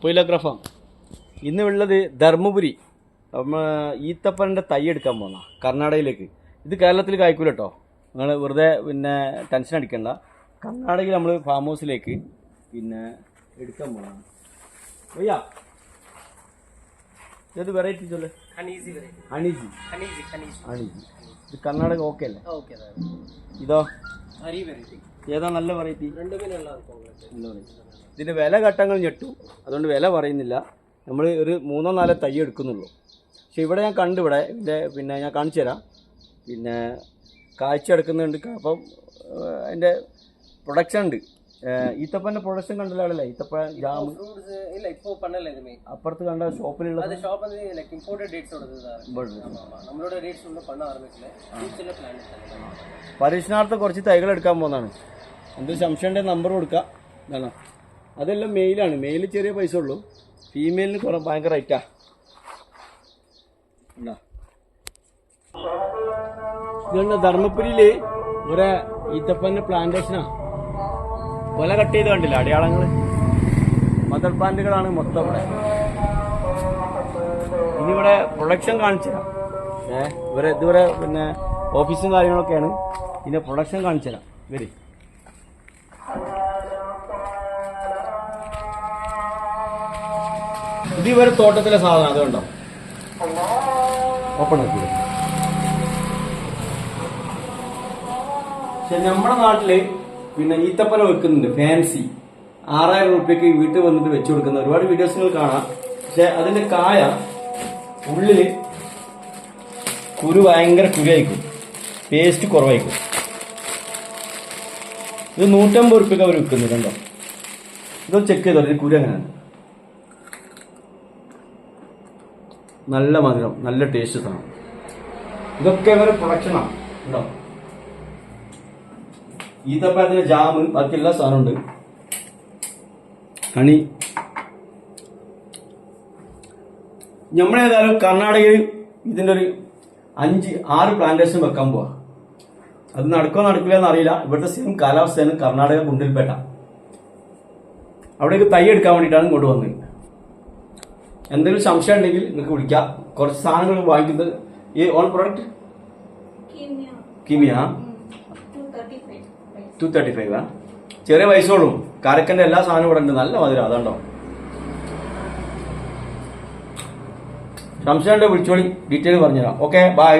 പൊയിലോഗ്രാഫാണ്. ഇന്നുള്ളത് ധർമ്മപുരി ഈത്തപ്പനൻ്റെ തൈ എടുക്കാൻ പോകുന്ന കർണാടകയിലേക്ക്. ഇത് കേരളത്തിൽ കായ്ക്കൂല കേട്ടോ, നിങ്ങൾ വെറുതെ ടെൻഷൻ അടിക്കണ്ട. കർണാടകയിൽ നമ്മൾ ഫാം ഹൗസിലേക്ക് എടുക്കാൻ പോകണം. ഭയ്യാ ഇത് വെറൈറ്റി ചൊല്ലേ? ഹണീസി. ഇത് കർണാടക ഓക്കെ അല്ലേ? ഇതോ ഏതാ നല്ല വെറൈറ്റി? ഇതിൻ്റെ വില ഘട്ടങ്ങൾ ഞെട്ടും, അതുകൊണ്ട് വില പറയുന്നില്ല. നമ്മൾ ഒരു 3-4 തൈ എടുക്കുന്നുള്ളൂ. പക്ഷെ ഇവിടെ ഞാൻ കണ്ടു, ഇവിടെ ഞാൻ കാണിച്ചു തരാം. കാഴ്ച എടുക്കുന്നുണ്ട്. അപ്പം അതിൻ്റെ പ്രൊഡക്ഷൻ ഉണ്ട്. ഈത്തപ്പൻ്റെ പ്രൊഡക്ഷൻ കണ്ടല്ലോ ആളല്ലേ? ഈത്തപ്പ ജാം അപ്പുറത്ത് കണ്ട ഷോപ്പിലുള്ള പരീക്ഷണാർത്ഥം കുറച്ച് തൈകൾ എടുക്കാൻ പോകുന്നതാണ്. എന്തൊരു സംശയമുണ്ടെ നമ്പർ കൊടുക്കാം. എന്താണ് അതെല്ലാം മെയിലാണ്. മെയിൽ ചെറിയ പൈസ ഉള്ളൂ, ഫീമെയിലിന് ഭയങ്കര റേറ്റാ. ഇതുകൊണ്ട് ധർമ്മപുരിയിൽ ഒരു ഈത്തപ്പൻ്റെ പ്ലാന്റേഷനാണ്. കൊല കട്ട് ചെയ്ത് കണ്ടില്ല അടയാളങ്ങൾ? മദർ പ്ലാന്റുകളാണ് മൊത്തം ഇവിടെ. ഇനിയിവിടെ പ്രൊഡക്ഷൻ കാണിച്ചു തരാം. ഇതുവരെ ഓഫീസും കാര്യങ്ങളൊക്കെയാണ്. ഇതിൻ്റെ പ്രൊഡക്ഷൻ കാണിച്ചു തരാം. വരി. ഇത് ഇവരെ തോട്ടത്തിലെ സാധനം, അതുകൊണ്ടോ ഓപ്പൺ ആക്കി. പക്ഷെ നമ്മുടെ നാട്ടില് ഈത്തപ്പന വെക്കുന്നുണ്ട്, ഫാൻസി 6000 രൂപയ്ക്ക് വീട്ടിൽ വന്നിട്ട് വെച്ചു കൊടുക്കുന്ന ഒരുപാട് വീഡിയോസുകൾ കാണാം. പക്ഷെ അതിന്റെ കായ ഉള്ളില് കുരു ഭയങ്കര കുരുവായിരിക്കും, ടേസ്റ്റ് കുറവായിരിക്കും. ഇത് 150 രൂപയ്ക്ക് അവർ വെക്കുന്നുണ്ട്. കണ്ടോ? ഇതൊന്ന് ചെക്ക് ചെയ്തോ, ഇത് കുരു എങ്ങനെയാണ്. നല്ല മധുരം, നല്ല ടേസ്റ്റ് സാധനം. ഇതൊക്കെ ഇവരെ പ്രൊഡക്ഷനാണ്. ഉണ്ടോ? ഈത്തപ്പഴത്തിന് ജാമ്, ബാക്കി എല്ലാ സാധനമുണ്ട്. ഹണി. നമ്മളേതായാലും കർണാടകയിൽ ഇതിൻ്റെ ഒരു 5-6 പ്ലാന്റേഷൻ വെക്കാൻ പോവാ. അത് നടക്കുമോ നടക്കില്ല എന്നറിയില്ല. ഇവിടുത്തെ സെയിം കാലാവസ്ഥയാണ് കർണാടക ഗുണ്ടിൽപേട്ട. അവിടേക്ക് തൈ എടുക്കാൻ വേണ്ടിയിട്ടാണ് ഇങ്ങോട്ട് വന്നത്. എന്തെങ്കിലും സംശയം ഉണ്ടെങ്കിൽ നിങ്ങൾക്ക് വിളിക്കാം. കുറച്ച് സാധനങ്ങൾ വാങ്ങിക്കുന്നത്. ഈ ഓൺ പ്രോഡക്റ്റ് കീമിയ 235 ചെറിയ പൈസയോളും. കാരക്കൻ്റെ എല്ലാ സാധനവും ഇവിടെ ഉണ്ട്. നല്ല മധുരം. അതുണ്ടോ? സംശയം ഉണ്ടെങ്കിൽ വിളിച്ചോളി, ഡീറ്റെയിൽ പറഞ്ഞുതരാം. Okay, by.